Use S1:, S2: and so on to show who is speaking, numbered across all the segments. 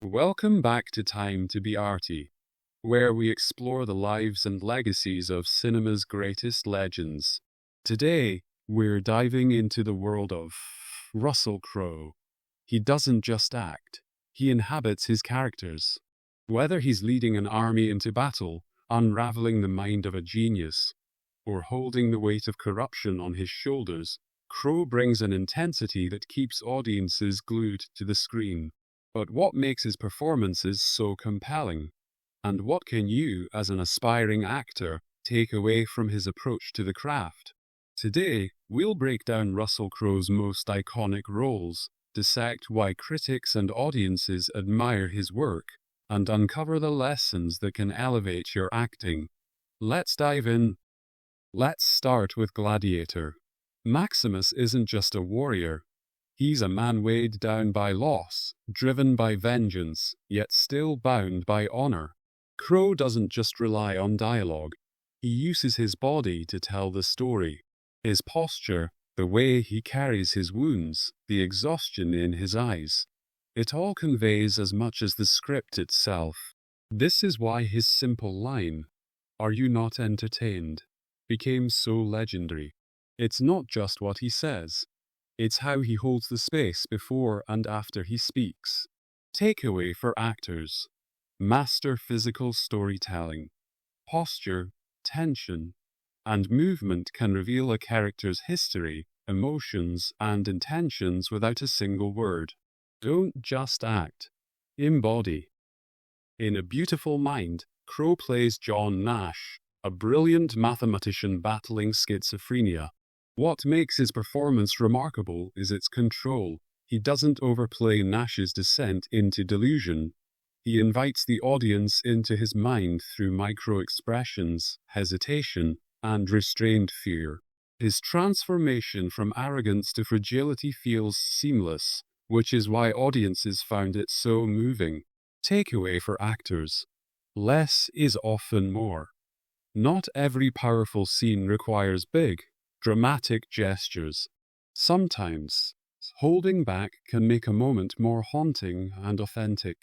S1: Welcome back to Time to Be Arty, where we explore the lives and legacies of cinema's greatest legends. Today, we're diving into the world of Russell Crowe. He doesn't just act, he inhabits his characters. Whether he's leading an army into battle, unraveling the mind of a genius, or holding the weight of corruption on his shoulders, Crowe brings an intensity that keeps audiences glued to the screen. But what makes his performances so compelling? And what can you, as an aspiring actor, take away from his approach to the craft? Today, we'll break down Russell Crowe's most iconic roles, dissect why critics and audiences admire his work, and uncover the lessons that can elevate your acting. Let's dive in. Let's start with Gladiator. Maximus isn't just a warrior. He's a man weighed down by loss, driven by vengeance, yet still bound by honor. Crowe doesn't just rely on dialogue. He uses his body to tell the story. His posture, the way he carries his wounds, the exhaustion in his eyes. It all conveys as much as the script itself. This is why his simple line, "Are you not entertained?" became so legendary. It's not just what he says. It's how he holds the space before and after he speaks. Takeaway for actors. Master physical storytelling. Posture, tension, and movement can reveal a character's history, emotions, and intentions without a single word. Don't just act. Embody. In A Beautiful Mind, Crowe plays John Nash, a brilliant mathematician battling schizophrenia. What makes his performance remarkable is its control. He doesn't overplay Nash's descent into delusion. He invites the audience into his mind through micro-expressions, hesitation, and restrained fear. His transformation from arrogance to fragility feels seamless, which is why audiences found it so moving. Takeaway for actors. Less is often more. Not every powerful scene requires big, dramatic gestures. Sometimes, holding back can make a moment more haunting and authentic.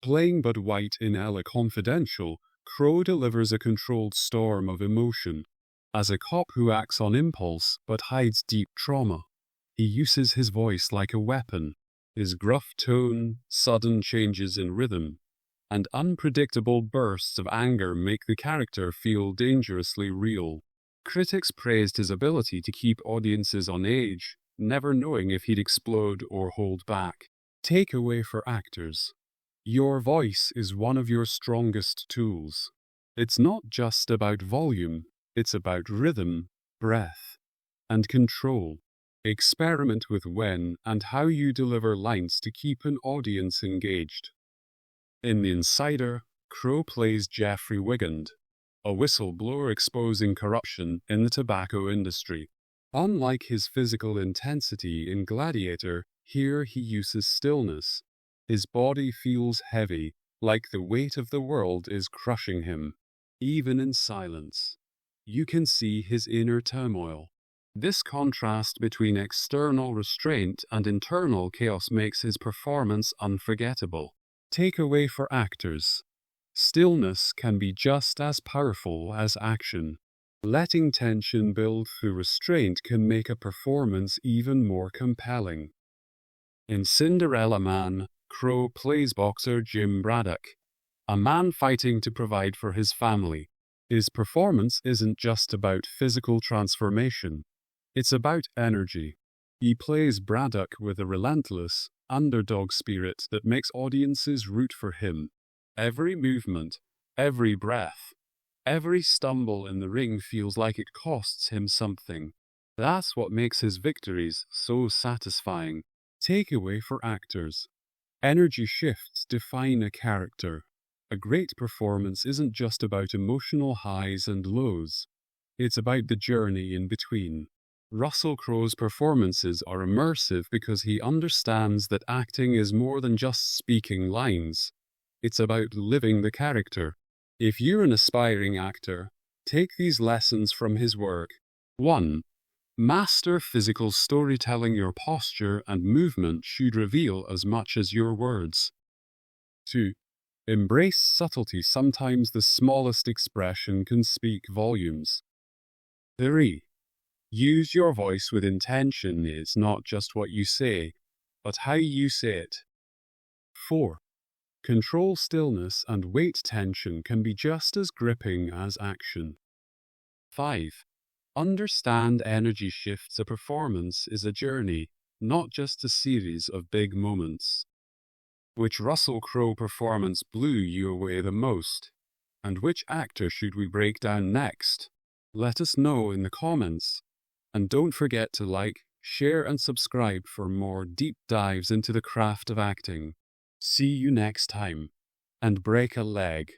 S1: Playing Bud White in Ella Confidential, Crowe delivers a controlled storm of emotion. As a cop who acts on impulse but hides deep trauma, he uses his voice like a weapon. His gruff tone, sudden changes in rhythm, and unpredictable bursts of anger make the character feel dangerously real. Critics praised his ability to keep audiences on edge, never knowing if he'd explode or hold back. Takeaway for actors. Your voice is one of your strongest tools. It's not just about volume, it's about rhythm, breath, and control. Experiment with when and how you deliver lines to keep an audience engaged. In The Insider, Crowe plays Jeffrey Wigand, a whistleblower exposing corruption in the tobacco industry. Unlike his physical intensity in Gladiator, here he uses stillness. His body feels heavy, like the weight of the world is crushing him. Even in silence, you can see his inner turmoil. This contrast between external restraint and internal chaos makes his performance unforgettable. Takeaway for actors. Stillness can be just as powerful as action. Letting tension build through restraint can make a performance even more compelling. In Cinderella Man, Crowe plays boxer Jim Braddock, a man fighting to provide for his family. His performance isn't just about physical transformation. It's about energy. He plays Braddock with a relentless, underdog spirit that makes audiences root for him. Every movement, every breath, every stumble in the ring feels like it costs him something. That's what makes his victories so satisfying. Takeaway for actors. Energy shifts define a character. A great performance isn't just about emotional highs and lows. It's about the journey in between. Russell Crowe's performances are immersive because he understands that acting is more than just speaking lines. It's about living the character. If you're an aspiring actor, take these lessons from his work. 1. Master physical storytelling. Your posture and movement should reveal as much as your words. 2. Embrace subtlety. Sometimes the smallest expression can speak volumes. 3. Use your voice with intention. It's not just what you say, but how you say it. 4. Control stillness and weight. Tension can be just as gripping as action. 5. Understand energy shifts. A performance is a journey, not just a series of big moments. Which Russell Crowe performance blew you away the most? And which actor should we break down next? Let us know in the comments. And don't forget to like, share and subscribe for more deep dives into the craft of acting. See you next time. And break a leg.